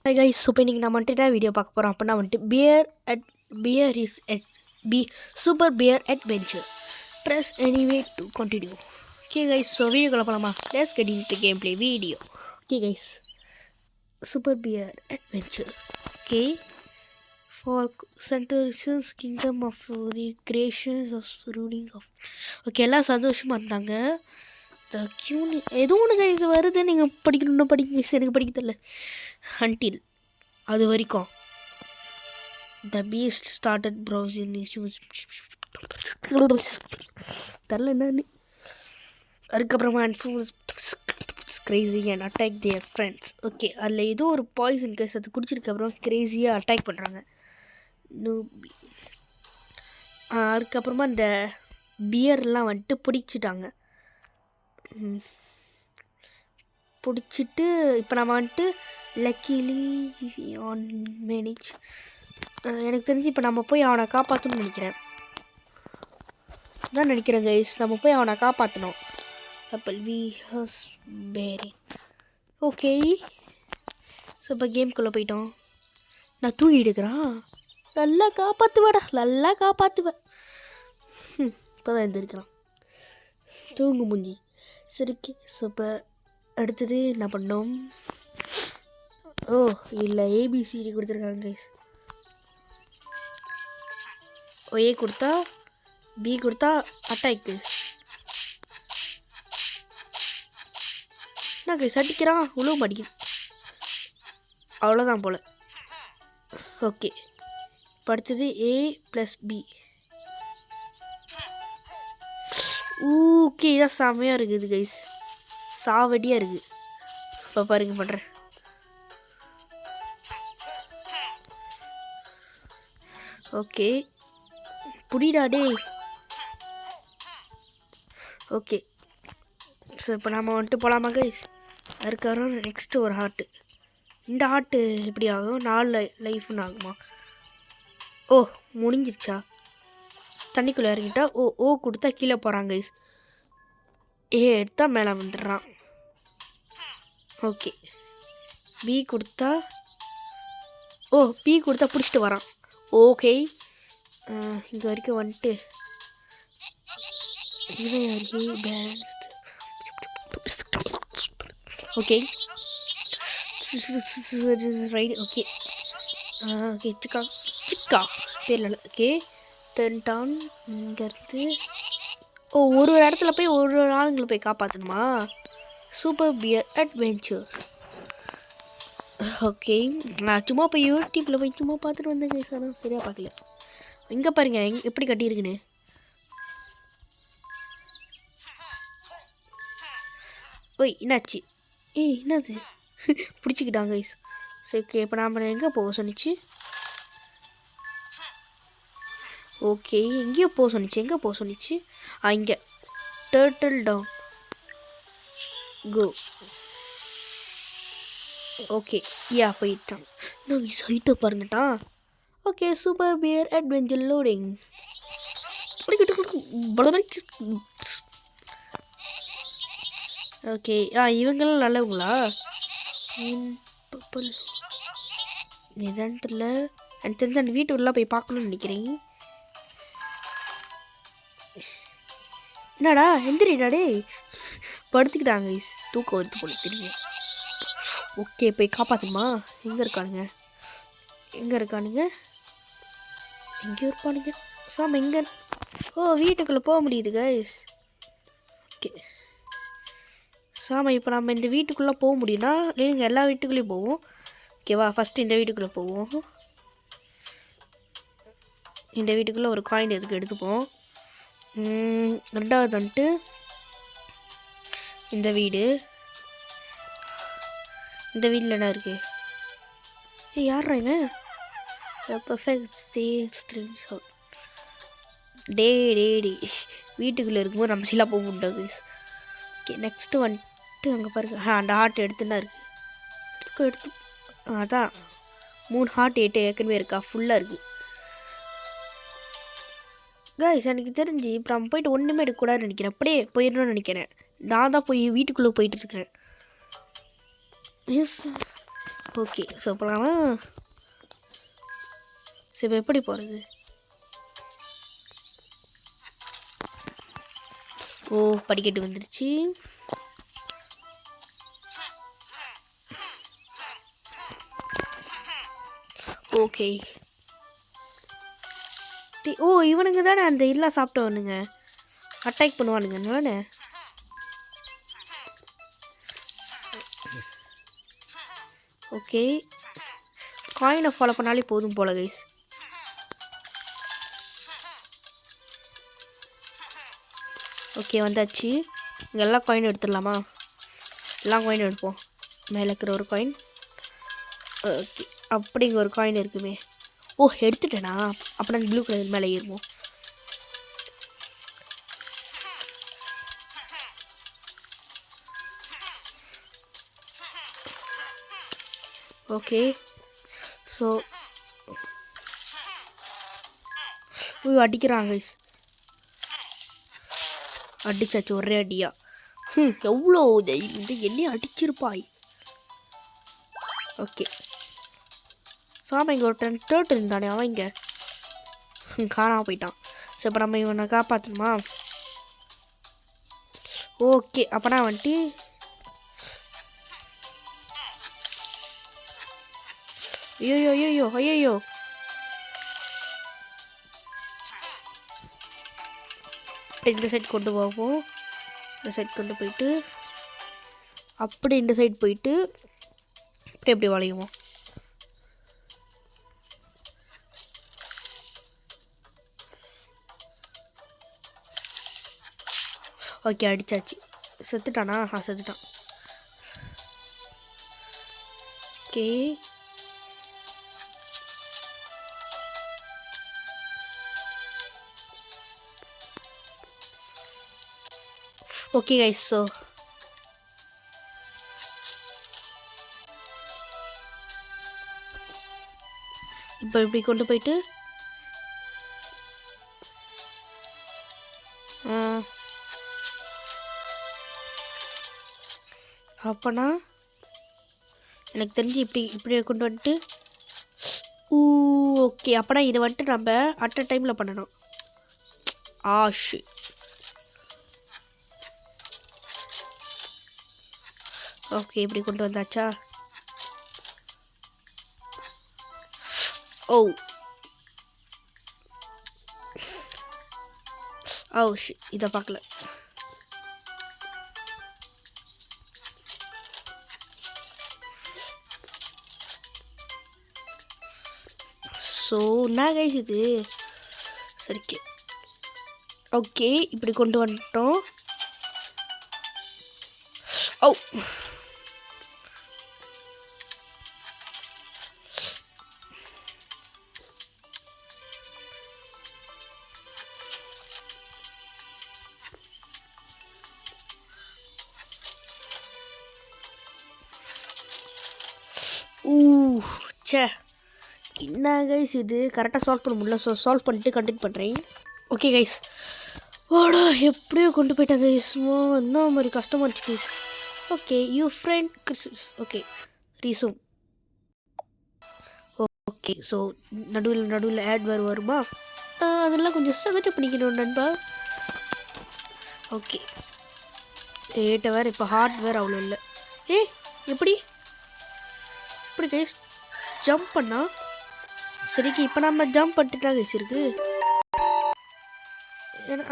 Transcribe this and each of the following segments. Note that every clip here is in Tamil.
Hi guys, so இன்னைக்கு நான் வந்துட்டு வீடியோ பார்க்க போகிறோம். அப்போ நான் வந்துட்டு beer is super beer adventure. Press anyway to continue. Okay guys, so வீடியோக்குள்ள போகலாமா? Let's get into gameplay video. Okay guys, super beer adventure. Okay, for centuries kingdom of the creations of ruling of. Okay, எல்லாம் சந்தோஷமாக இருந்தாங்க. The Q ஏதோ ஒன்று கைஸ் வருது, நீங்கள் படிக்கணும்னு படிக்க எனக்கு படிக்க தெரியல. Until அது வரைக்கும் the beast started browsing issues தெரில என்னன்னு. அதுக்கப்புறமா crazy and attack their friends. Okay, அதில் ஏதோ ஒரு பாய்சன் கேஸ் அது குடிச்சிருக்கப்புறம் க்ரேஸியாக அட்டாக் பண்ணுறாங்க. அதுக்கப்புறமா இந்த பியர்லாம் வந்துட்டு பிடிச்சிட்டாங்க. பிடிச்சிட்டு இப்போ நம்ம வந்துட்டு லக்கிலி ஆன் மேனேஜ். எனக்கு தெரிஞ்சு இப்போ நம்ம போய் அவனை காப்பாற்றணும்னு நினைக்கிறேன் கைஸ். நம்ம போய் அவனை காப்பாற்றணும். கப்பல் we has Peri. Okay, so இப்போ கேம்குள்ளே போயிட்டோம். நான் தூங்கிட்டு இருக்கிறான். நல்லா காப்பாற்றுவேடா, நல்லா காப்பாற்றுவேன். இப்போ தான் எழுந்திருக்கிறான். தூங்கு முஞ்சி சரிக்கு. ஸோ இப்போ அடுத்தது என்ன பண்ணோம்? ஓ இல்லை, ஏபிசிடி கொடுத்துருக்காங்க கைஸ். ஏ கொடுத்தா பி கொடுத்தா அட்டாக் கைஸ். என்ன கைஸ் அடிக்கிறான், உழுவ மாட்டேங்குது. அவ்வளோதான் போல். ஓகே, இப்போ அடுத்தது ஏ ப்ளஸ் பி. ஓகே, இதான் செம்மையாக இருக்குது கைஸ், சாவடியாக இருக்குது. இப்போ பாருங்க பண்ணுறேன். ஓகே புடிடா டே. ஓகே, ஸோ இப்போ நம்ம வந்துட்டு போகலாமா கைஸ்? அதுக்கப்புறம் நெக்ஸ்ட்டு ஒரு ஹார்ட்டு. இந்த ஹார்ட்டு எப்படி ஆகும்? 4 லைஃப்னு ஆகுமா? ஓ முடிஞ்சிருச்சா? தண்ணிக்குள்ளே இறங்கிட்டா ஓ கொடுத்தா கீழே போகிறாங்க கைஸ். ஏ எடுத்தால் மேலே வந்துடுறான். ஓகே, பி கொடுத்தா பி கொடுத்தா பிடிச்சிட்டு வரான். ஓகே, இங்கே வரைக்கும் வந்துட்டு ஓகே ரைட். ஓகே ஓகே சிக்கா சிக்கா பேரில். Okay turn down. இங்கேருந்து ஒரு இடத்துல போய் ஒரு ஆளுங்களை போய் காப்பாற்றணுமா? Super Bear Adventure. ஓகே, நான் சும்மா போய் யூடியூப்பில் போய் சும்மா பார்த்துட்டு வந்தேன் கைஸ். ஆனால் சரியாக பார்க்கல. இங்கே பாருங்க எப்படி கட்டியிருக்குன்னு. ஓய் என்னாச்சு? என்னது பிடிச்சிக்கிட்டாங்க கைஸ். சரி ஓகே, இப்போ நாம் எங்கே போக சொன்னிச்சு? ஓகே, எங்கேயோ போக சொன்னிச்சு. எங்கே போக சொன்னிச்சு? இங்கே Turtle Town go. Okay yeah போயிட்டான். நான் சைட்டை பாருங்கட்டான். Okay, Super Bear Adventure loading. Okay இவங்கெல்லாம் நல்லவங்களா? இதான் தெரியல. எனக்கு தெரிஞ்ச அந்த வீட்டுக்குள்ளே போய் பார்க்கணும்னு நினைக்கிறேன். என்னடா எந்திரிடா டே. படுத்துக்கிட்டாங்க தூக்கம் வருது போல தெரியும். ஓகே, போய் காப்பாற்றுமா? எங்கே இருக்கானுங்க? எங்கேயோ இருப்பானுங்க. சாம எங்கே? வீட்டுக்குள்ளே போக முடியுது கைஸ். ஓகே சாம இப்போ நம்ம இந்த வீட்டுக்குள்ளே போக முடியும்னா நீங்கள் எல்லா வீட்டுக்குள்ளேயும் போவோம். ஓகேவா, ஃபஸ்ட்டு இந்த வீட்டுக்குள்ளே போவோம். இந்த வீட்டுக்குள்ளே ஒரு காயின் இருக்குது, எடுத்துப்போம். ரெண்டாவது வந்துட்டு இந்த வீட்டில் என்ன இருக்குது? யாரா இவன்? டே வீட்டுக்குள்ளே இருக்கும்போது நம்ம சீலாக போக முடியாது கைஸ். ஓகே, நெக்ஸ்ட்டு வந்துட்டு அங்கே பாருங்க. அந்த ஹார்ட் எடுத்துன்னா இருக்குது. எடுத்து அதான் 3 ஹார்ட் ஏற்கனவே இருக்கா, ஃபுல்லாக இருக்குது கைஸ். எனக்கு தெரிஞ்சு இப்போ நம்ம போயிட்டு ஒன்றுமே எடுக்கக்கூடாதுன்னு நினைக்கிறேன். அப்படியே போயிடணும்னு நினைக்கிறேன். நான் தான் போய் வீட்டுக்குள்ளே போயிட்டுருக்கிறேன். எஸ் ஓகே ஸோ போகலாமா? சரி இப்போ எப்படி போகிறது? ஓ படிக்கட்டு வந்துருச்சு. ஓகே. ஓ இவனுங்க தானே அந்த இதெல்லாம் சாப்பிட்டவனுங்க, அட்டாக் பண்ணுவானுங்க தானே. ஓகே காயினை ஃபாலோ பண்ணாலே போதும் போல கைஸ். ஓகே வந்தாச்சு. இங்கே எல்லா காயினும் எடுத்துடலாமா? எல்லா காயினும் எடுப்போம். மேலே இருக்கிற ஒரு காயின். ஓகே அப்படிங்க ஒரு காயின் இருக்குமே. ஓ எடுத்துட்டேனா? அப்படின்னா ப்ளூ கலர் மேலே ஏறுவோம். ஓகே ஸோ அடிக்கிறாங்க கைஸ். அடிச்சாச்சு ஒரே அடியா. எவ்வளோ இந்த என்னையும் அடிச்சிருப்பாய். ஓகே சாமி இங்கே ஒரு டேர்ட் இருந்தானே அவன் இங்கே காணாமல் போயிட்டான். சரி இப்போ நம்ம இவனை காப்பாற்றணுமா? ஓகே அப்போனா வந்துட்டு ஐயோ ஐயோ ஐயோ இந்த சைட் கொண்டு போவோம். இந்த சைட் கொண்டு போயிட்டு அப்படி இந்த சைட் போயிட்டு அப்படி எப்படி வளையுவோம். ஓகே அடிச்சாச்சு. செத்துட்டானா? செத்துட்டான். ஓகே ஓகே கைஸ் ஸோ இப்போ இப்படி கொண்டு போயிட்டு அப்போனா எனக்கு தெரிஞ்சு இப்படி கொண்டு வந்துட்டு ஓகே அப்போனா இதை வந்துட்டு நம்ம அட் அ டைமில் பண்ணணும். ஷி ஓகே இப்படி கொண்டு வந்தாச்சா? ஓ இதை பார்க்கல. ஸோ என்ன கைஸ் இது? சரிக்கே ஓகே இப்படி கொண்டு வந்துட்டோம். ஓ சே என்ன கைஸ் இது கரெக்டாக சால்வ் பண்ண முடியல. ஸோ சால்வ் பண்ணிட்டு கண்டினியூ பண்ணுறேன். ஓகே கைஸ் வாடா எப்படியோ கொண்டு போயிட்டேன் கைஸ். என்ன மாதிரி கஷ்டமாக இருந்துச்சு guys. Okay you friend Christmas. Okay resume. Okay so நடுவில் ஆட் வருமா? அதெல்லாம் கொஞ்சம் சகஜ பண்ணிக்கணும் நண்பா. ஓகே ரேட்டை வேறு இப்போ ஹார்ட்வேர் அவ்வளோ இல்லை. எப்படி கைஸ் ஜம்ப் பண்ணா? சரிக்கு இப்போ நம்ம ஜம்ப் பண்ணிட்டு கைஸ் இருக்கு.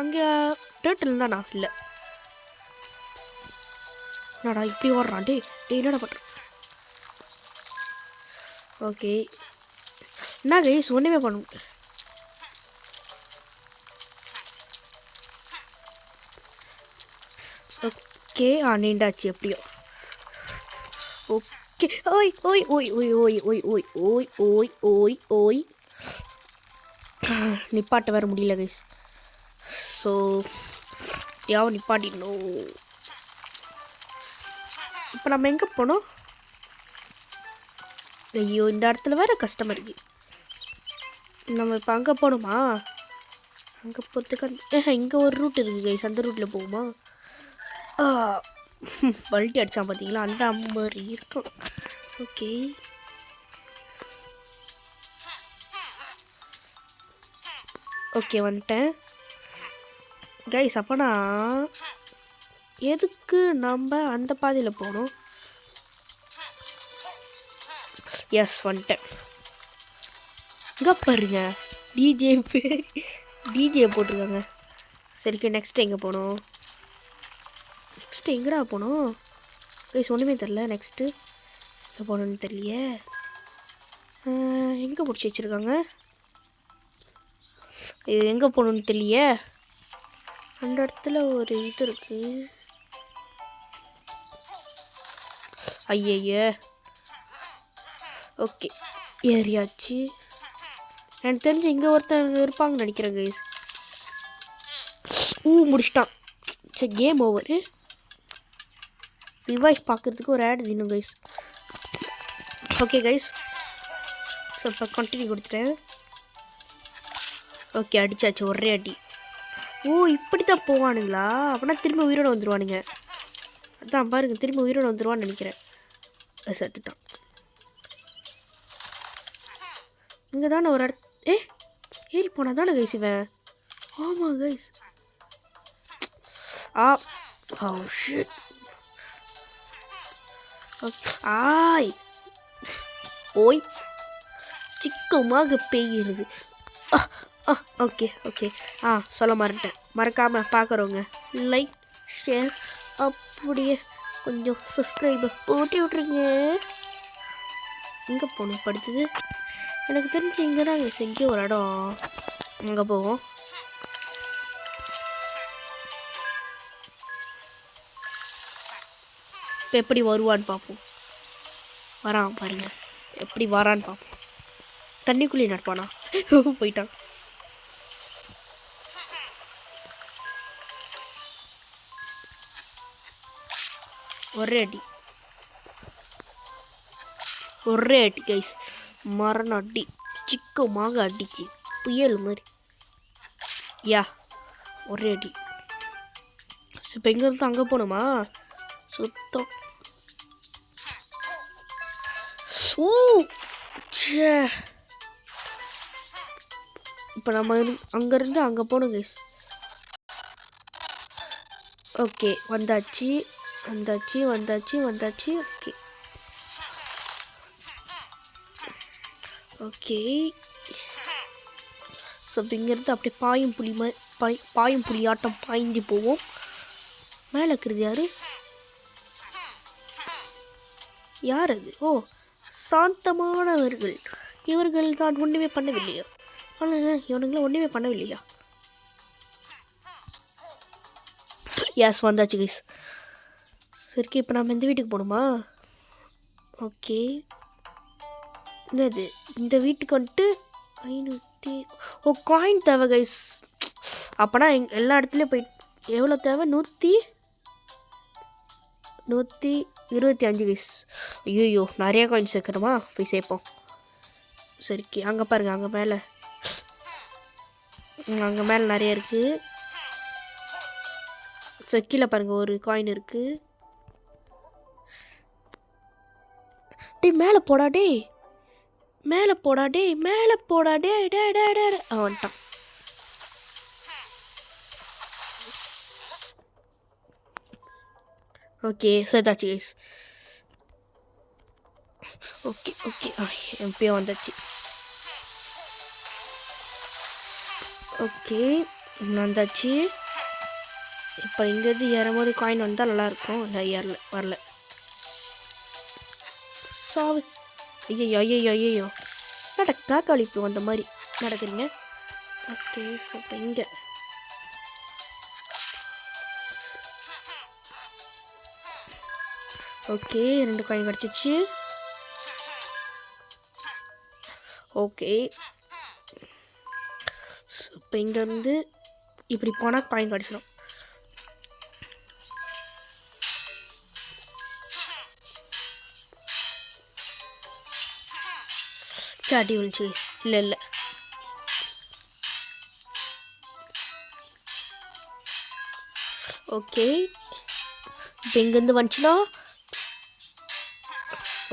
அங்கே டேர்ட்டில் தானா? இல்லை என்னடா இப்படி ஓடுறான்? என்னடா பண்ணுறான்? ஓகே என்ன கைஸ் ஒன்றுமே பண்ணும். ஓகே நீண்டாச்சு எப்படியோ. ஓகே ஓய் ஓய் ஓய் ஓய் ஓய் ஓய் ஓய் ஓய் ஓய் ஓய் ஓய் நிப்பாட்ட வர முடியல கைஸ். ஸோ நிப்பாட்டிடணும். இப்போ நம்ம எங்கே போனோம்? ஐயோ இந்த இடத்துல வேறு கஷ்டமாக இருக்குது. நம்ம இப்போ அங்கே போகணுமா? அங்கே போகிறதுக்கு இங்கே ஒரு ரூட் இருக்குது கைஸ். அந்த ரூட்டில் போகுமா? பல்ட்டி அடித்தான் பார்த்தீங்களா? அந்த மாதிரி இருக்கும். ஓகே ஓகே வந்துட்டேன் கைஸ். அப்போனா எதுக்கு நம்ம அந்த பாதையில் போகணும்? எஸ் வந்துட்டேன். இங்கே பாருங்க டிஜே போட்டிருக்காங்க. சரிக்கு நெக்ஸ்ட் எங்கே போகணும்? நெக்ஸ்ட்டு எங்கடா போகணும் கைஸ்? ஒன்றுமே தெரில. நெக்ஸ்ட்டு எங்கே போகணுன்னு தெரியலையே. எங்கே பிடிச்சி வச்சுருக்காங்க? எங்கே போகணுன்னு தெரியலையே. அந்த இடத்துல ஒரு இது இருக்குது. ஐயய்ய. ஓகே ஏறியாச்சு. எனக்கு தெரிஞ்சு இங்கே ஒருத்தர் இருப்பாங்கன்னு நினைக்கிறேன் கைஸ். முடிச்சிட்டான். சரி கேம் ஓவரு. ரிவைஸ் பார்க்குறதுக்கு ஒரு ஆட் வேணும் கைஸ். Okay guys. ஸோ இப்போ கண்டினியூ கொடுத்துட்டேன். ஓகே அடித்தாச்சு ஒரே அடி. இப்படி தான் போவானுங்களா? அப்படின்னா திரும்ப உயிரோடு வந்துடுவானுங்க. அதான் பாருங்க திரும்ப உயிரோடு வந்துடுவான்னு நினைக்கிறேன். செத்துட்டான். இங்கே தானே ஒரு ஏறி போனால் தானே கைஸ் இவன். ஆமாம் கைஸ். ஷிட். ஆய் ஓய் சிக்கமாக பெய்கிறது. ஓகே ஓகே சொல்ல மறக்காமல் பார்க்குறவங்க லைக் ஷேர் அப்படியே கொஞ்சம் சப்ஸ்கிரைபர் போட்டி விட்ருங்க. எங்கே போகணும் படித்தது? எனக்கு தெரிஞ்சு இங்கே தான் செஞ்ச ஒரு இடம். அங்கே போவோம். இப்போ எப்படி வருவான்னு பார்ப்போம். வரான் பாருங்க. எப்படி வரான்னு பார்ப்போம். தண்ணிக்குள்ளே நடப்பானா? போயிட்டான். ஒரே அடி கைஸ். மரண அடி. சிக்கமாக அடிச்சு புயல் மாதிரி. ஒரே அடி. இப்போ எங்கே இருந்து அங்கே போகணுமா? சுத்தம். இப்போ நம்ம அங்கேருந்து அங்கே போகணும் கைஸ். ஓகே வந்தாச்சு. Okay okay. ஸோ இங்கேருந்து அப்படியே பாயும் புலி ஆட்டம் பாய்ந்து போவோம். மேலே இருக்கிறது யார் அது? சாந்தமானவர்கள். இவர்கள் தான் ஒன்றுமே பண்ணவில்லையா? ஆனால் இவனுங்களாம் ஒன்றுமே பண்ணவில்லையா? யாஸ் வந்தாச்சு கைஸ். சரிக்கு இப்போ நம்ம இந்த வீட்டுக்கு போகணுமா? ஓகே என்னது இந்த வீட்டுக்கு வந்துட்டு 500 காயின் தேவை கைஸ். அப்போனா எல்லா இடத்துலையும் போய் எவ்வளோ தேவை? 125 கைஸ். ஐயோ நிறைய காயின் சேர்க்கணுமா? போய் சேர்ப்போம். சரிக்கு அங்கே பாருங்கள். அங்கே மேலே நிறைய இருக்குது. ஸோ கீழே பாருங்கள் ஒரு காயின் இருக்குது. மேலே போடா டே. வந்துட்டான். ஓகே சேர்த்தாச்சு கைஸ். ஓகே எப்பயோ வந்தாச்சு. ஓகே வந்தாச்சு. இப்போ இங்கேருந்து ஏறும்போது காயின் வந்தால் நல்லாயிருக்கும். இல்லை வரல. சாவு. ஐயோ காக்காளிப்பு வந்த மாதிரி நடக்குறீங்க. ஓகே இப்போ இங்கே ஓகே 2 காயின் கிடச்சிச்சு. ஓகே இப்போ இங்கேருந்து இப்படி போனால் காயின் கிடச்சிடும். அடி விழுச்சு. இல்லை ஓகே இப்போ இங்கேருந்து வந்துச்சுன்னா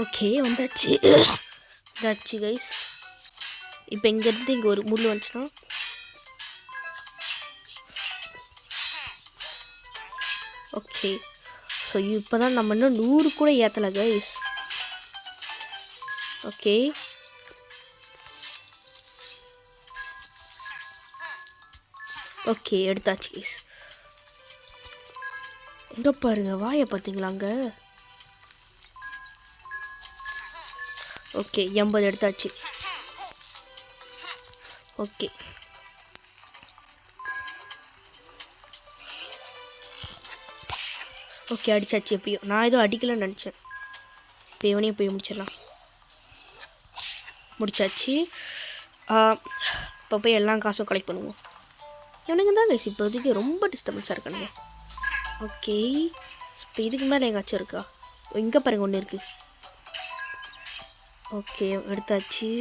ஓகே வந்தாச்சு கைஸ். இப்போ இங்கேருந்து இங்கே ஒரு முள் வந்துச்சுன்னா ஓகே ஸோ இப்போ தான் நம்ம இன்னும் 100 கூட ஏற்றலை கைஸ். ஓகே ஓகே எடுத்தாச்சு கைஸ். இங்கே பாருங்க வாயை பார்த்தீங்களா அங்கே. ஓகே 80 எடுத்தாச்சு. ஓகே ஓகே அடிச்சாச்சு. எப்பயோ நான் ஏதோ அடிக்கலன்னு நினச்சேன். இப்போ இவனையும் போய் முடிச்சாச்சு. இப்போ போய் எல்லா காசும் கலெக்ட் பண்ணுவோம். இவனுங்க தான் கைஸ் இப்போதைக்கு ரொம்ப டிஸ்டர்பன்ஸாக இருக்கானுங்க. ஓகே இப்போ இதுக்கு மேலே எங்காச்சும் இருக்கா? இங்கே பாருங்க ஒன்று இருக்குது. ஓகே எடுத்தாச்சு.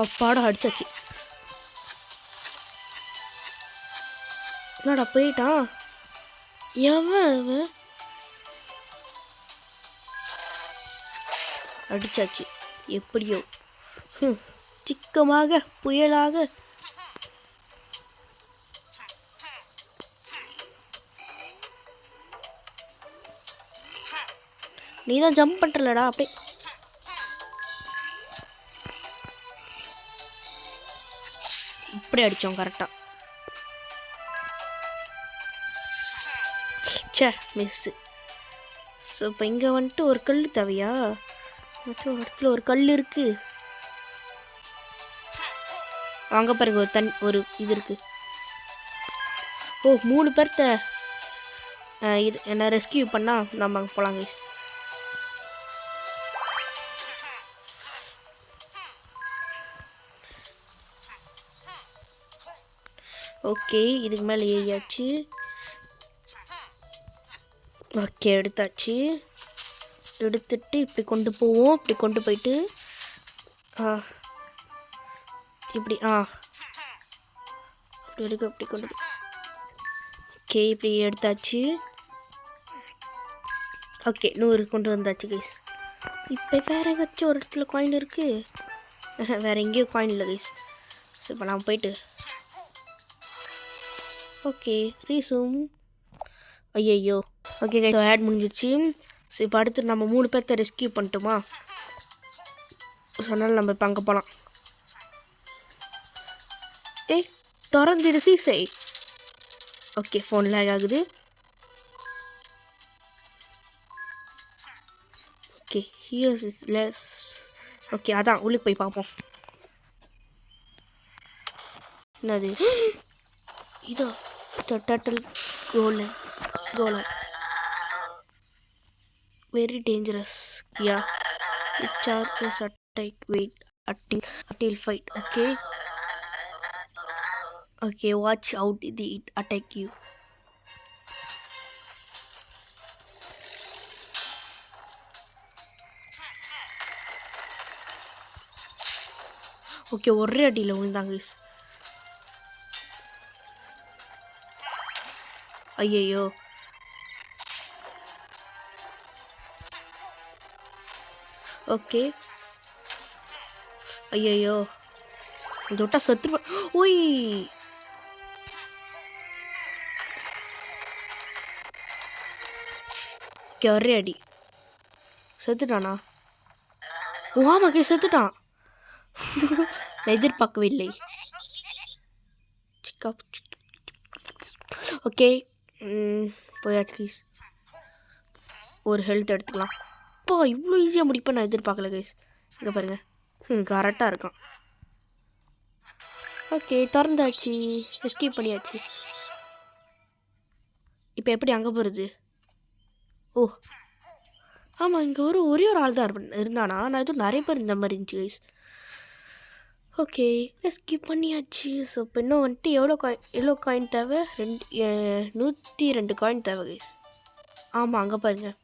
அப்பாடம் அடிச்சாச்சு. என்னடா போயிட்டான் எவன்? அடிச்சாச்சு எப்படியோ. சிக்கமாக புயலாக. நீ தான் ஜம்ப் பண்ணுறலடா அப்படியே. இப்படி அடித்தோம் கரெக்டாக. சே மிஸ்ஸு. ஸோ இப்போ இங்கே வந்துட்டு ஒரு கல் தேவையா? ஒரு இடத்துல ஒரு கல் இருக்குது. அங்கே பாருங்க ஒரு இது இருக்குது. ஓ 3 பேர்த்த இது என்ன ரெஸ்கியூ பண்ணால் நம்ம அங்கே போகலாங்க. ஓகே இதுக்கு மேலே ஏறியாச்சு. ஓகே எடுத்தாச்சு. எடுத்துட்டு இப்படி கொண்டு போவோம். இப்படி கொண்டு போயிட்டு இப்படி அப்படி எடுக்க அப்படி கொண்டு போய். ஓகே இப்படி எடுத்தாச்சு. ஓகே 100 கொண்டு வந்தாச்சு கைஸ். இப்போ வேறு எங்காச்சும் ஒரு இடத்துல காயின் இருக்குது. வேறு எங்கேயும் காயின் இல்லை கைஸ். ஸோ இப்போ நான் போயிட்டு ஓகே ரீசூம். ஐயோ ஓகே கைஸ் ஆட் முடிஞ்சிச்சு. ஸோ இப்போ அடுத்து நம்ம 3 பேர்த்த ரெஸ்கியூ பண்ணிட்டோமா? சொன்னாலும் நம்ம இப்போ அங்கே போகலாம். ஏய் திறந்துடு சீசை. ஓகே ஃபோன் லேக் ஆகுது. Okay here's is less. Okay அதான் உள்ளுக்கு போய் பார்ப்போம். என்னது இதோ turtle colon very dangerous. Yeah, it charges attack weight until fight. Okay watch out it attack you. Okay ஒரே அடியில் விழுந்தாங்க. ஐயோ ஓகே ஐயோ இந்த விட்டா செத்து. ஓய் ஓகே ஒரே அடி செத்துட்டானா? ஆமாக்கே செத்துட்டான். நான் எதிர்பார்க்கவே இல்லை. ஓகே போயாச்சு கைஸ். ஒரு ஹெல்த் எடுத்துக்கலாம். அப்பா இவ்வளோ ஈஸியாக முடிப்பேன் நான் எதிர்பார்க்கல கைஸ். இங்கே பாருங்கள் கரெக்டாக இருக்கான். ஓகே திறந்தாச்சு. எஸ்கேப் பண்ணியாச்சு. இப்போ எப்படி அங்கே போகிறது? ஓ ஆமாம் இங்கே ஒரே ஒரு ஆள் தான் இருந்தானா? நான் எதுவும் நிறைய பேர் இந்த மாதிரி இருந்துச்சு கைஸ். ஓகே எஸ்கேப் பண்ணியாச்சு. ஸோ இப்போ இன்னும் வந்துட்டு எவ்வளோ காயின் தேவை? 102 காயின் தேவை கைஸ். ஆமாம் அங்கே பாருங்கள்.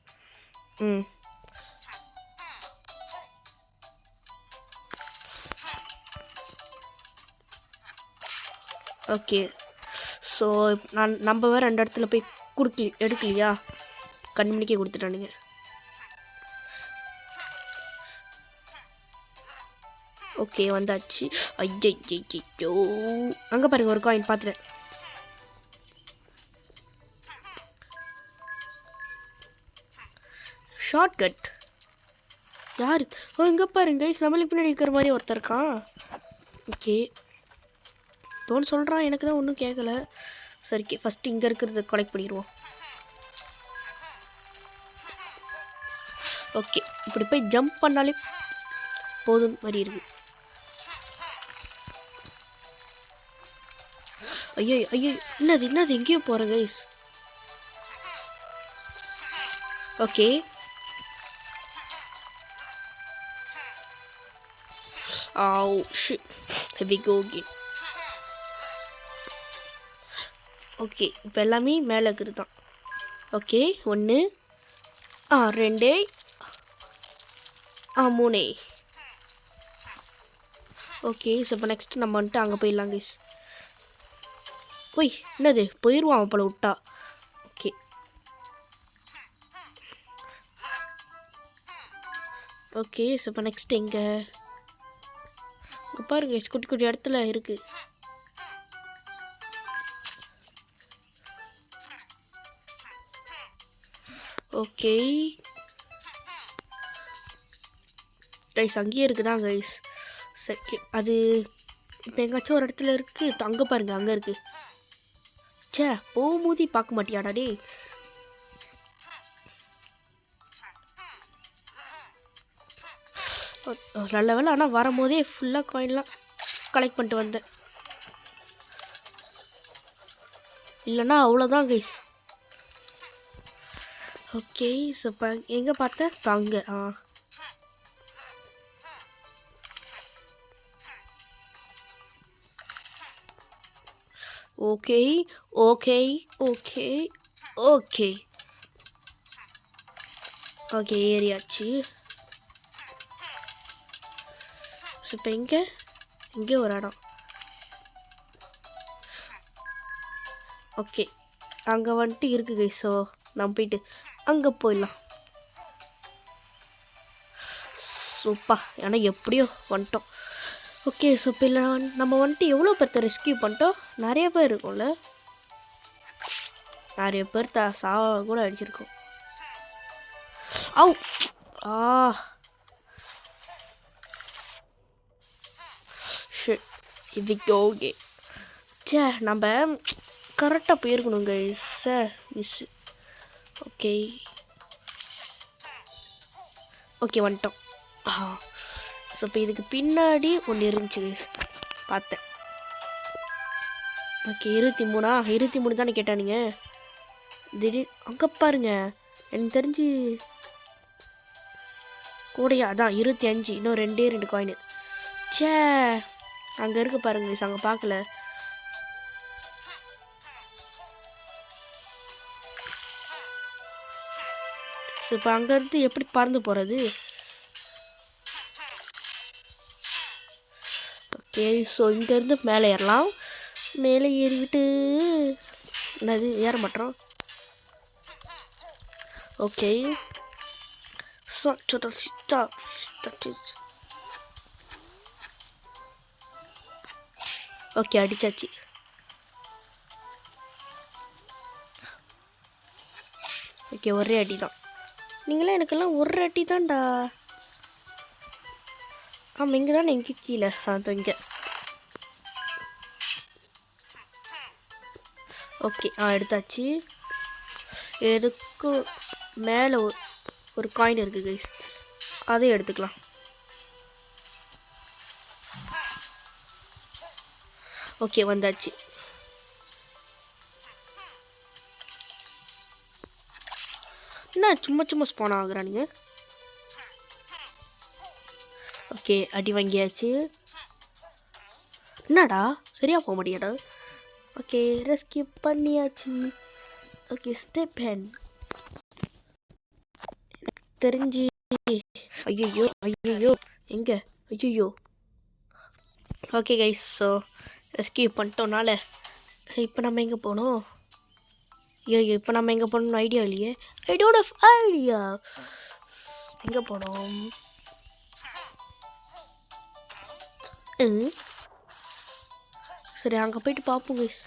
ஓகே ஸோ நம்ம வேறு 2 இடத்துல போய் எடுக்கலையா? கண்மணிக்கே கொடுத்துட்டானுங்க. ஓகே வந்தாச்சு. ஐயோ அங்கே பாருங்க ஒரு காயின் பார்த்துட்டேன். ஷார்ட்கட் யார்? இங்கே பாருங்க நம்மளுக்கு பின்னாடி இருக்கிற மாதிரி ஒருத்தர் இருக்கான். ஓகே தோன்னு சொல்கிறான், எனக்கு தான் ஒன்றும் கேட்கல. சரிக்கே ஃபஸ்ட்டு இங்கே இருக்கிறத கலெக்ட் பண்ணிடுவோம். ஓகே இப்படி போய் ஜம்ப் பண்ணாலே போதும் மாதிரி இருக்கு. ஐயோ ஐயோ என்னது எங்கேயோ போகிறேன் கைஸ். ஓகே ஹெவி கோகி. ஓகே இப்போ எல்லாமே மேலே இருக்குது தான். ஓகே 1 2 3. ஓகே ஸோ இப்போ நெக்ஸ்ட் நம்ம வந்துட்டு அங்கே போயிடலாம் கைஸ். என்னது போயிடுவான் போல விட்டா. ஓகே ஓகே ஸோ இப்போ நெக்ஸ்ட் எங்கே பாருங்க குட்டி குட்டி இடத்துல இருக்குது. ஓகே கைஸ் அங்கேயே இருக்குதான் கைஸ். சரி அது இப்போ எங்காச்சும் ஒரு இடத்துல இருக்குது. அங்கே பாருங்க அங்கே இருக்குது. சே போகும்போது பார்க்க மாட்டியாடா டே. நல்ல வேலை ஆனால் வரும்போதே ஃபுல்லாக காயின்லாம் கலெக்ட் பண்ணிட்டு வந்தேன். இல்லைன்னா அவ்வளோதான் கைஸ். ஓகே ஸோ இப்போ எங்கே பார்த்தேன் அங்கே. Okay okay okay okay okay ஏறியாச்சு. ஸோ இப்போ இங்கே ஒரு இடம். ஓகே அங்கே வந்துட்டு இருக்குது கைஸ். ஸோ நம்ம போயிட்டு அங்கே போயிடலாம். சூப்பா ஏன்னா எப்படியோ வந்துட்டோம். ஓகே ஸோ இப்போ இல்லை நம்ம வந்துட்டு எவ்வளோ பேர்த்த ரெஸ்கியூ பண்ணிட்டோம். நிறைய பேர் இருக்கும்ல, நிறைய பேர் சாவ கூட அடிச்சிருக்கோம். இதுக்கு ஓகே சே நம்ம கரெக்டாக போயிருக்கணுங்க சார் மிஸ்ஸு. ஓகே ஓகே வந்துட்டோம். ஸோ இப்போ இதுக்கு பின்னாடி ஒன்று இருந்துச்சு பார்த்தேன். ஓகே 23 தானே கேட்டானுங்க. திடீர் அங்கே பாருங்க எனக்கு தெரிஞ்சு கூடையா அதான் 25. இன்னும் 2 காயின். சே அங்கே இருக்கு பாருங்க மிஸ், அங்கே பார்க்கல. இப்போ அங்கேருந்து எப்படி பறந்து போகிறது? ஓகே ஸோ இங்கேருந்து மேலே ஏறலாம். மேலே ஏறிக்கிட்டு என்னது ஏற மாட்டோம். ஓகே ஓகே அடிச்சாச்சு. ஓகே ஒரே அடி தான். நீங்களாம் எனக்கெல்லாம் ஒரு அடி தான்டா. ஆமாம் இங்கே தானே இங்கே கீழே இங்கே. ஓகே எடுத்தாச்சு. எதுக்கும் மேலே ஒரு காயின் இருக்குது கைஸ், அதையும் எடுத்துக்கலாம். ஓகே வந்தாச்சு. என்ன சும்மா ஸ்பான் ஆகுறானுங்க. ஓகே அடி வாங்கியாச்சு. என்னடா சரியா போக மாட்டியாடா. ஓகே ரெஸ்கியூ பண்ணியாச்சு. ஓகே ஸ்டெப் ஹேண்ட் தெரிஞ்சு ஐயோ எங்கே ஐயோ. ஓகே கைஸ் ஸோ ரெஸ்கியூ பண்ணிட்டோம்னால இப்போ நம்ம எங்கே போகணும்? இப்போ நம்ம எங்கே போகணும்னு ஐடியா இல்லையே. I don't have idea. எங்கே போனோம்? சரி அங்கே போயிட்டு பார்ப்போம் கைஸ்.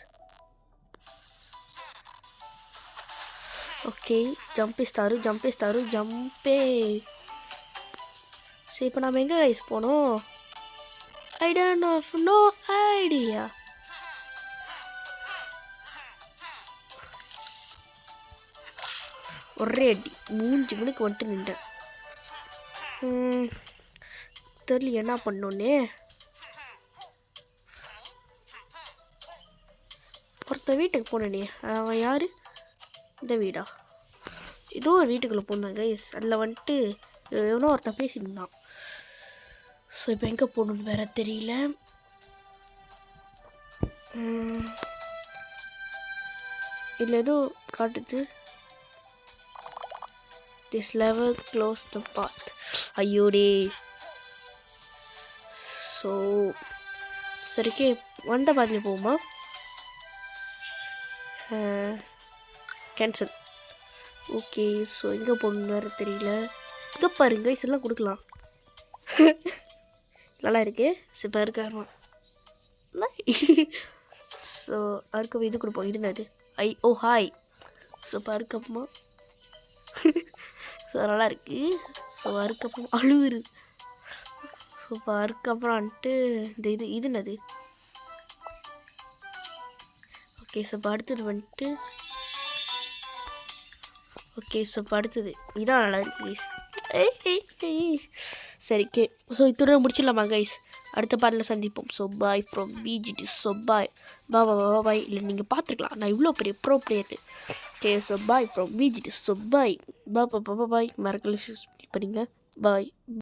ஓகே ஜம்பே ஜம்பே. சரி இப்போ நம்ம எங்கே கைஸ் போனோம்? I don't know, no idea. ஒரே அடி 3 மணிக்கு வந்துட்டு நின்றேன். தெரியல என்ன பண்ணோன்னே. ஒருத்த வீட்டுக்கு போனே. அவன் யார்? இந்த வீடா? ஏதோ ஒரு வீட்டுக்குள்ளே போனாங்க கைஸ். அதில் வந்துட்டு எவனோ ஒருத்தன் பேசியிருந்தான். ஸோ இப்போ எங்கே போகணுன்னு வேற தெரியல. இதில் ஏதோ காட்டுது. This level close the path. ஐயோடே. ஸோ சரிக்கே வந்த பாதியில் போகுமா? கேன்சல். ஓகே ஸோ எங்கே போகணுன்னு வேறு தெரியல. இங்கே பாருங்க இதெல்லாம் கொடுக்கலாம். நல்லா இருக்கு. இப்போ இருக்காருமா. ஸோ அதுக்கு இது கொடுப்போம். இதுனது ஓ ஹாய். ஸோ இப்போ அதுக்கப்புறமா ஸோ நல்லா இருக்கு. ஸோ அதுக்கப்புறம் அழுகுது. ஸோ இப்போ அதுக்கப்புறம் வந்துட்டு இந்த இது என்னது? ஓகே ஸோ இப்போ அடுத்தது வந்துட்டு ஓகே ஸோ இப்போ அடுத்தது இதான் நல்லா இருக்கு. சரி ஓகே ஸோ இத்துடன் முடிச்சிடலாமா கைஸ்? அடுத்த பாட்டில் சந்திப்போம். So bye from PGT. So bye bye. இல்லை நீங்கள் பார்த்துருக்கலாம் நான் இவ்வளோ பெரிய pro player. Okay so bye from PGT. So bye bye. மறக்கல பண்ணிங்க. பாய்.